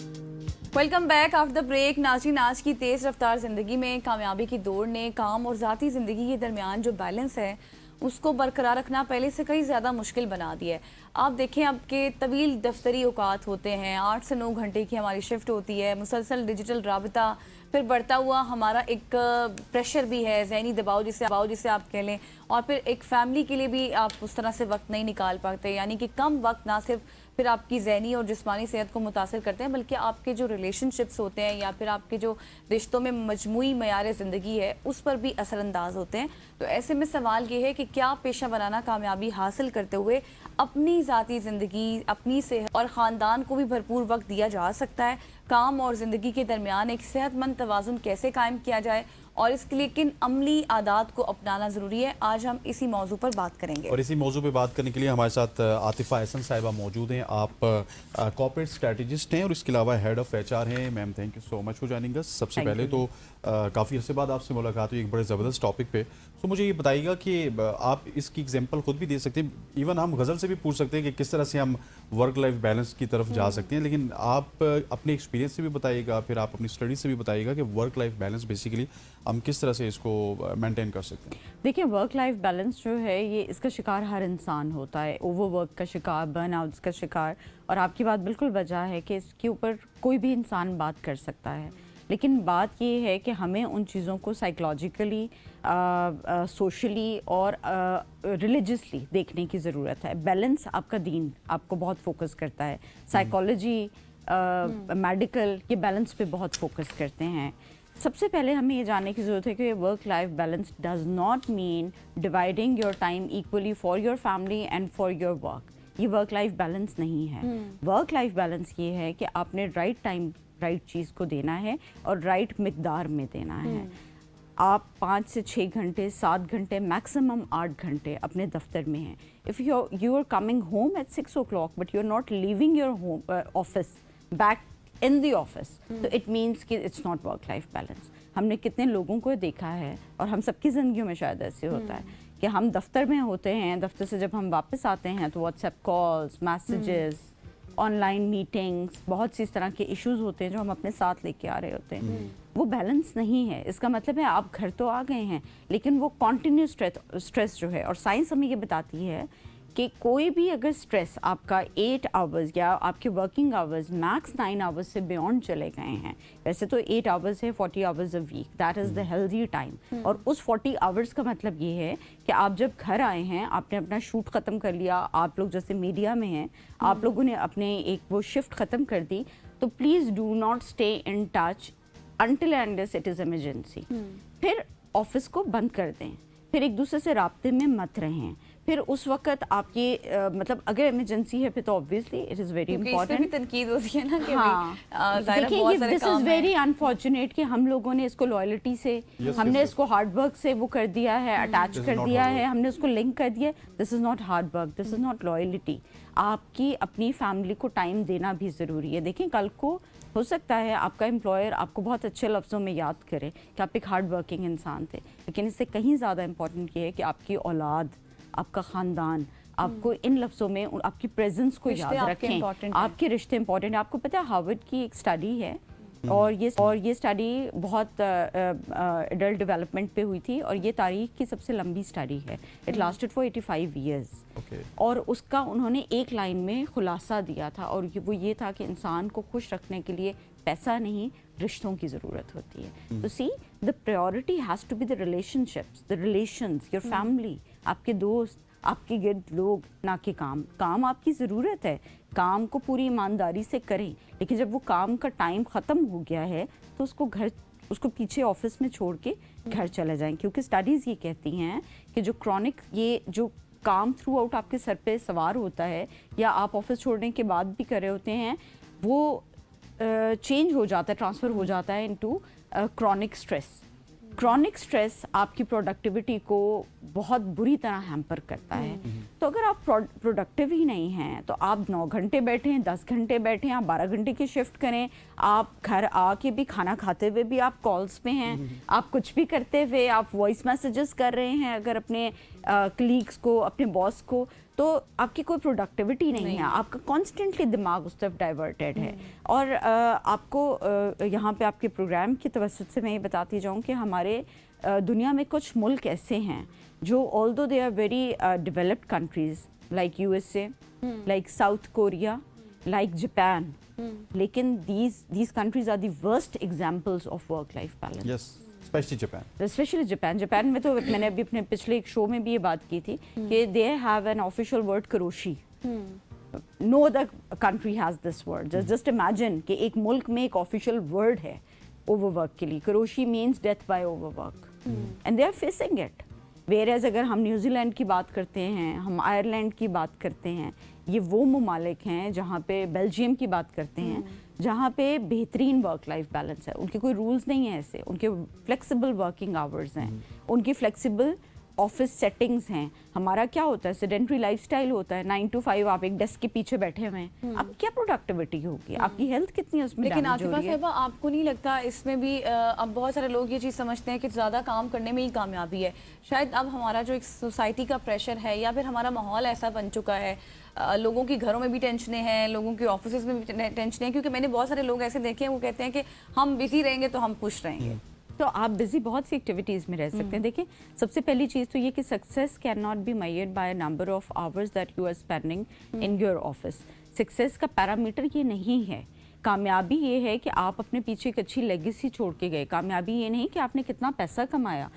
Welcome back after the break. नाज़रीन, आज की तेज़ रफ्तार ज़िंदगी में कामयाबी की दौड़ ने काम और ज़ाती ज़िंदगी के दरमियान जो बैलेंस है उसको बरकरार रखना पहले से कई ज़्यादा मुश्किल बना दिया है। आप देखें, अब के तवील दफ्तरी औकात होते हैं, 8 से 9 घंटे की हमारी शिफ्ट होती है, मुसलसल डिजिटल राबता, फिर बढ़ता हुआ हमारा एक प्रेशर भी है, ज़हनी दबाव जिसे आप कह लें, और फिर एक फैमिली के लिए भी आप उस तरह से वक्त नहीं निकाल पाते। यानी कि कम वक्त ना सिर्फ फिर आपकी ज़हनी और जिस्मानी सेहत को मुतासर करते हैं, बल्कि आपके जो रिलेशनशिप्स होते हैं या फिर आपके जो रिश्तों में मजमूई मयार ज़िंदगी है उस पर भी असरअंदाज होते हैं। तो ऐसे में सवाल ये है कि क्या पेशा वराना कामयाबी हासिल करते हुए अपनी ज़ाती ज़िंदगी, अपनी सेहत और ख़ानदान को भी भरपूर वक्त दिया जा सकता है? काम और ज़िंदगी के दरमियान एक सेहतमंद तवाज़ुन कैसे कायम किया जाए और इसके लिए किन अमली आदात को अपनाना ज़रूरी है, आज हम इसी मौजू पर बात करेंगे। और इसी मौजू पर बात करने के लिए हमारे साथ आतिफा एहसन साहिबा मौजूद हैं। आप कॉर्पोरेट स्ट्रेटजिस्ट हैं और इसके अलावा हेड ऑफ HR हैं। Ma'am, thank you so much for joining us. सबसे पहले तो काफ़ी अर्से बाद आपसे मुलाकात हुई एक बड़े ज़बरदस्त टॉपिक पे। तो मुझे ये बताइएगा कि आप इसकी एग्जांपल खुद भी दे सकते हैं, इवन हम गज़ल से भी पूछ सकते हैं कि किस तरह से हम वर्क लाइफ बैलेंस की तरफ जा सकते हैं, लेकिन आप अपने एक्सपीरियंस से भी बताइएगा, फिर आप अपनी स्टडी से भी बताइएगा कि वर्क लाइफ बैलेंस बेसिकली हम किस तरह से इसको मेंटेन कर सकते हैं। देखिए, वर्क लाइफ बैलेंस जो है ये इसका शिकार हर इंसान होता है, ओवरवर्क का शिकार, बर्नआउट्स का शिकार। और आपकी बात बिल्कुल वजह है कि इसके ऊपर कोई भी इंसान बात कर सकता है, लेकिन बात ये है कि हमें उन चीज़ों को साइकोलॉजिकली, सोशली और रिलीजियसली देखने की ज़रूरत है। बैलेंस आपका दीन आपको बहुत फोकस करता है, साइकोलॉजी, मेडिकल, ये बैलेंस पे बहुत फोकस करते हैं। सबसे पहले हमें ये जानने की ज़रूरत है कि work life balance does not mean dividing your time equally for your family and for your work. ये वर्क लाइफ बैलेंस नहीं है। वर्क लाइफ बैलेंस ये है कि आपने राइट टाइम राइट चीज़ को देना है और राइट मिकदार में देना है। आप 5 से 6 घंटे, 7 घंटे, मैक्सिमम 8 घंटे अपने दफ्तर में हैं। If you are coming home at 6 o'clock but you are not leaving your home office back in the office, तो इट मीन्स कि it's not work life balance. हमने कितने लोगों को देखा है, और हम सबकी ज़िंदगियों में शायद ऐसे होता है कि हम दफ्तर में होते हैं, दफ्तर से जब हम वापस आते हैं तो WhatsApp calls, messages, online meetings, बहुत सी इस तरह के इश्यूज होते हैं जो हम अपने साथ लेके आ रहे होते हैं। वो बैलेंस नहीं है। इसका मतलब है आप घर तो आ गए हैं, लेकिन वो कॉन्टिन्यूस स्ट्रेस जो है, और साइंस हमें ये बताती है कि कोई भी अगर स्ट्रेस आपका 8 आवर्स या आपके वर्किंग आवर्स मैक्स 9 आवर्स से बियॉन्ड चले गए हैं, वैसे तो 8 आवर्स है, 40 hours a week, that is the healthy time. और उस 40 आवर्स का मतलब ये है कि आप जब घर आए हैं, आपने अपना शूट ख़त्म कर लिया, आप लोग जैसे मीडिया में हैं, आप लोगों ने अपने एक वो शिफ्ट ख़त्म कर दी, तो please do not stay in touch until and unless it is emergency. फिर ऑफिस को बंद कर दें, फिर एक दूसरे से राब्ते में मत रहें। फिर उस वक्त आप ये मतलब अगर इमरजेंसी है फिर तो obviously it is very important. तनकीद होती है ना कि हाँ, देखिए दिस इज़ वेरी अनफॉर्चुनेट कि हम लोगों ने इसको लॉयल्टी से, हमने इसको हार्ड वर्क से वो कर दिया है, अटैच कर दिया है, हमने उसको लिंक कर दिया। This is not hard work, this is not loyalty. आपकी अपनी फैमिली को टाइम देना भी ज़रूरी है। देखें, कल को हो सकता है आपका एम्प्लॉयर आपको बहुत अच्छे लफ्ज़ों में याद करे कि आप एक हार्ड वर्किंग इंसान थे, लेकिन इससे कहीं ज़्यादा इंपॉर्टेंट ये है कि आपकी औलाद, आपका ख़ानदान आपको इन लफ्ज़ों में आपकी प्रेजेंस को याद रखें। आपके रिश्ते इंपॉर्टेंट हैं। आपको पता है हार्वर्ड की एक स्टडी है, और ये स्टडी बहुत एडल्ट डेवलपमेंट पे हुई थी, और ये तारीख की सबसे लंबी स्टडी है। It lasted for 85 years. और उसका उन्होंने एक लाइन में खुलासा दिया था, और वो ये था कि इंसान को खुश रखने के लिए पैसा नहीं, रिश्तों की ज़रूरत होती है। तो see, the priority has to be the relationships, the relations, your family, आपके दोस्त, आपके गिर्द लोग, ना कि काम। काम आपकी ज़रूरत है, काम को पूरी ईमानदारी से करें, लेकिन जब वो काम का टाइम ख़त्म हो गया है तो उसको पीछे ऑफिस में छोड़ के घर चले जाएं। क्योंकि स्टडीज़ ये कहती हैं कि जो क्रॉनिक, ये जो काम थ्रू आउट आपके सर पे सवार होता है या आप ऑफिस छोड़ने के बाद भी कर रहे होते हैं, वो चेंज हो जाता है, ट्रांसफ़र हो जाता है into chronic stress. Chronic stress आपकी प्रोडक्टिविटी को बहुत बुरी तरह हैम्पर करता है। तो अगर आप प्रोडक्टिव ही नहीं हैं तो आप 9 घंटे बैठें, 10 घंटे बैठें, आप 12 घंटे की शिफ्ट करें, आप घर आके भी खाना खाते हुए भी आप कॉल्स पे हैं, आप कुछ भी करते हुए आप वॉइस मैसेजेस कर रहे हैं अगर अपने कलीग्स को, अपने बॉस को, تو آپ کی کوئی پروڈکٹیوٹی نہیں ہے, آپ کا کانسٹنٹلی دماغ اس طرف ڈائیورٹیڈ ہے. اور آپ کو یہاں پہ آپ کے پروگرام کی توسط سے میں یہ بتاتی جاؤں کہ ہمارے دنیا میں کچھ ملک ایسے ہیں جو although they are very developed countries like USA, like South Korea, like Japan, لیکن these countries are the worst examples of work life balance. Yes, especially Japan. Especially Japan میں تو میں نے ابھی اپنے پچھلے ایک شو میں بھی یہ بات کی تھی کہ they have an official word karoshi. No other country has this word. Just imagine کہ ایک ملک میں ایک آفیشیل ورڈ ہے اوور ورک کے لیے. Karoshi means death by overwork and they are facing it. Whereas اگر ہم نیوزی لینڈ کی بات کرتے ہیں, ہم آئرلینڈ کی بات کرتے ہیں, یہ وہ ممالک ہیں جہاں پہ, بیلجیم کی بات کرتے ہیں جہاں پہ بہترین ورک لائف بیلنس ہے. ان کے کوئی رولز نہیں ہیں ایسے, ان کے فلیکسیبل ورکنگ آورز ہیں, ان کی فلیکسیبل آفس سیٹنگز ہیں. ہمارا کیا ہوتا ہے, سیڈنٹری لائف اسٹائل ہوتا ہے, 9 to 5 آپ ایک ڈیسک کے پیچھے بیٹھے ہوئے ہیں. اب کیا پروڈکٹیوٹی ہوگی, آپ کی ہیلتھ کتنی اس میں لیکن ڈیمیج ہو عاطفہ رہی ہے. صاحبہ آپ کو نہیں لگتا اس میں بھی اب بہت سارے لوگ یہ چیز سمجھتے ہیں کہ زیادہ کام کرنے میں ہی کامیابی ہے. شاید اب ہمارا جو ایک سوسائٹی کا پریشر ہے یا پھر ہمارا ماحول ایسا بن چکا ہے, لوگوں کی گھروں میں بھی ٹینشنیں ہیں, لوگوں کے آفیسز میں بھی ٹینشنیں ہیں, کیونکہ میں نے بہت سارے لوگ ایسے دیکھے ہیں وہ کہتے ہیں کہ ہم بزی رہیں گے تو ہم خوش رہیں گے. تو آپ بزی بہت سی ایکٹیویٹیز میں رہ سکتے ہیں. دیکھیں سب سے پہلی چیز تو یہ کہ success can not be measured by number of hours that you are spending in your office. Success کا پیرامیٹر یہ نہیں ہے. کامیابی یہ ہے کہ آپ اپنے پیچھے ایک اچھی لیگیسی چھوڑ کے گئے. کامیابی یہ نہیں کہ آپ نے کتنا پیسہ کمایا.